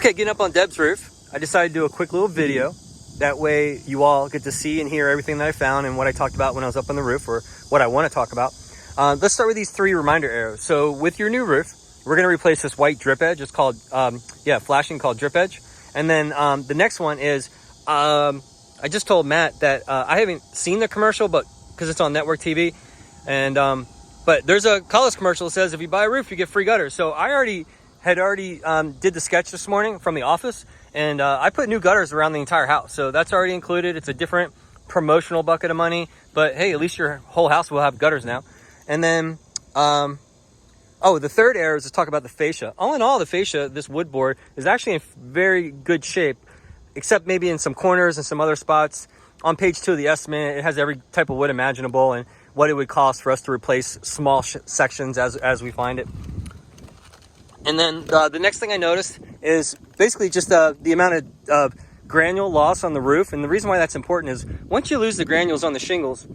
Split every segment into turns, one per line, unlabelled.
Okay, getting up on Deb's roof, I decided to do a quick little video. That way you all get to see and hear everything that I found and what I talked about when I was up on the roof, or what I want to talk about. Let's start with these 3 reminder arrows. So with your new roof, we're going to replace this white drip edge. It's called, flashing, called drip edge. And then the next one is, I just told Matt that I haven't seen the commercial, but because it's on network TV. And but there's a Collis commercial that says if you buy a roof, you get free gutters. So I already did the sketch this morning from the office, and I put new gutters around the entire house. So that's already included. It's a different promotional bucket of money, but hey, at least your whole house will have gutters now. And then, the third arrow is to talk about the fascia. All in all, the fascia, this wood board, is actually in very good shape, except maybe in some corners and some other spots. On page 2 of the estimate, it has every type of wood imaginable and what it would cost for us to replace small sections as we find it. And then the next thing I noticed is basically just the amount of granule loss on the roof. And the reason why that's important is once you lose the granules on the shingles,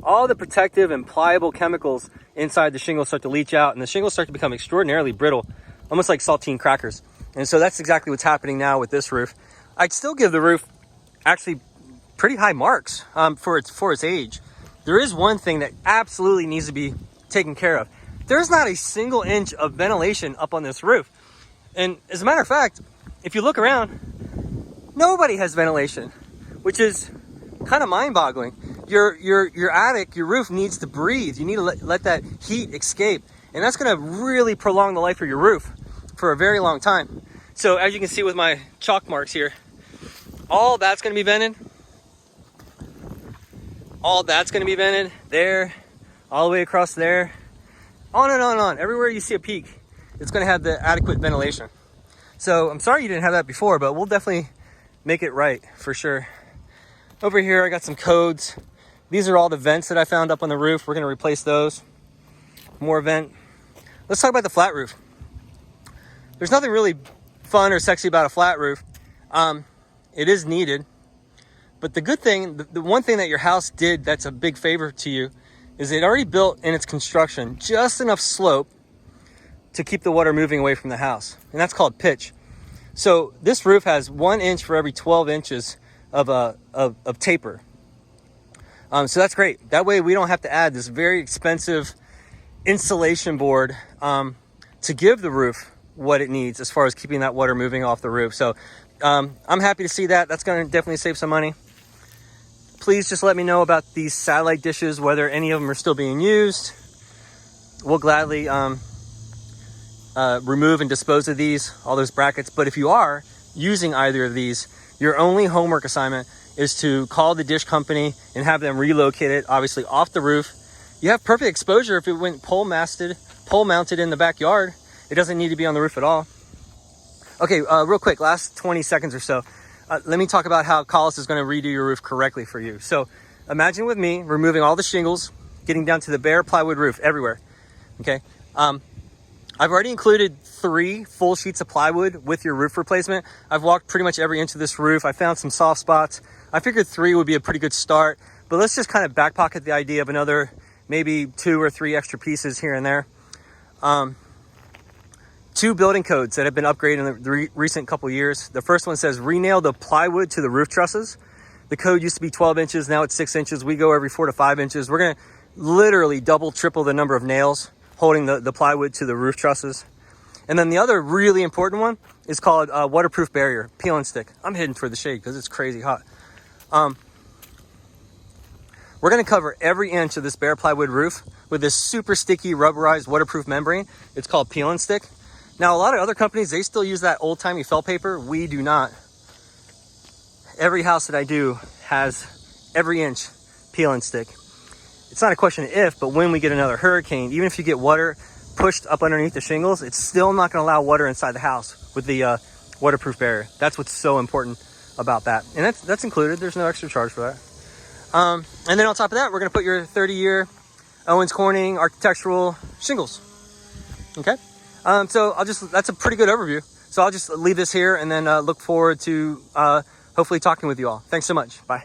all the protective and pliable chemicals inside the shingles start to leach out, and the shingles start to become extraordinarily brittle, almost like saltine crackers. And so that's exactly what's happening now with this roof. I'd still give the roof actually pretty high marks for its age. There is one thing that absolutely needs to be taken care of. There's not a single inch of ventilation up on this roof. And as a matter of fact, if you look around, nobody has ventilation, which is kind of mind-boggling. Your attic, your roof needs to breathe. You need to let that heat escape. And that's going to really prolong the life of your roof for a very long time. So as you can see with my chalk marks here, all that's going to be vented. All that's going to be vented there, all the way across there, on and on and on. Everywhere you see a peak, it's going to have the adequate ventilation. So I'm sorry you didn't have that before, but we'll definitely make it right for sure. Over here, I got some codes. These are all the vents that I found up on the roof. We're going to replace those. More vent. Let's talk about the flat roof. There's nothing really fun or sexy about a flat roof. It is needed. But the good thing, the one thing that your house did that's a big favor to you, is it already built in its construction just enough slope to keep the water moving away from the house. And that's called pitch. So this roof has 1 inch for every 12 inches of taper. So that's great. That way we don't have to add this very expensive insulation board to give the roof what it needs as far as keeping that water moving off the roof. So I'm happy to see that. That's going to definitely save some money. Please just let me know about these satellite dishes, whether any of them are still being used. We'll gladly remove and dispose of these, all those brackets. But if you are using either of these, your only homework assignment is to call the dish company and have them relocate it, obviously off the roof. You have perfect exposure if it went pole mounted in the backyard. It doesn't need to be on the roof at all. Okay, real quick, last 20 seconds or so. Let me talk about how Collis is going to redo your roof correctly for you. So imagine with me removing all the shingles, getting down to the bare plywood roof everywhere. Okay. I've already included 3 full sheets of plywood with your roof replacement. I've walked pretty much every inch of this roof. I found some soft spots. I figured 3 would be a pretty good start, but let's just kind of back pocket the idea of another maybe 2 or 3 extra pieces here and there. 2 building codes that have been upgraded in the recent couple years. The first one says re-nail the plywood to the roof trusses. The code used to be 12 inches, now it's 6 inches. We go every 4 to 5 inches. We're gonna literally double, triple the number of nails holding the plywood to the roof trusses. And then the other really important one is called waterproof barrier, peel and stick. I'm heading for the shade because it's crazy hot. We're gonna cover every inch of this bare plywood roof with this super sticky rubberized waterproof membrane. It's called peel and stick. Now, a lot of other companies, they still use that old-timey felt paper. We do not. Every house that I do has every inch peel and stick. It's not a question of if, but when we get another hurricane, even if you get water pushed up underneath the shingles, it's still not going to allow water inside the house with the waterproof barrier. That's what's so important about that. And that's included. There's no extra charge for that. And then on top of that, we're going to put your 30-year Owens Corning architectural shingles. Okay? So that's a pretty good overview. So I'll just leave this here and then look forward to hopefully talking with you all. Thanks so much. Bye.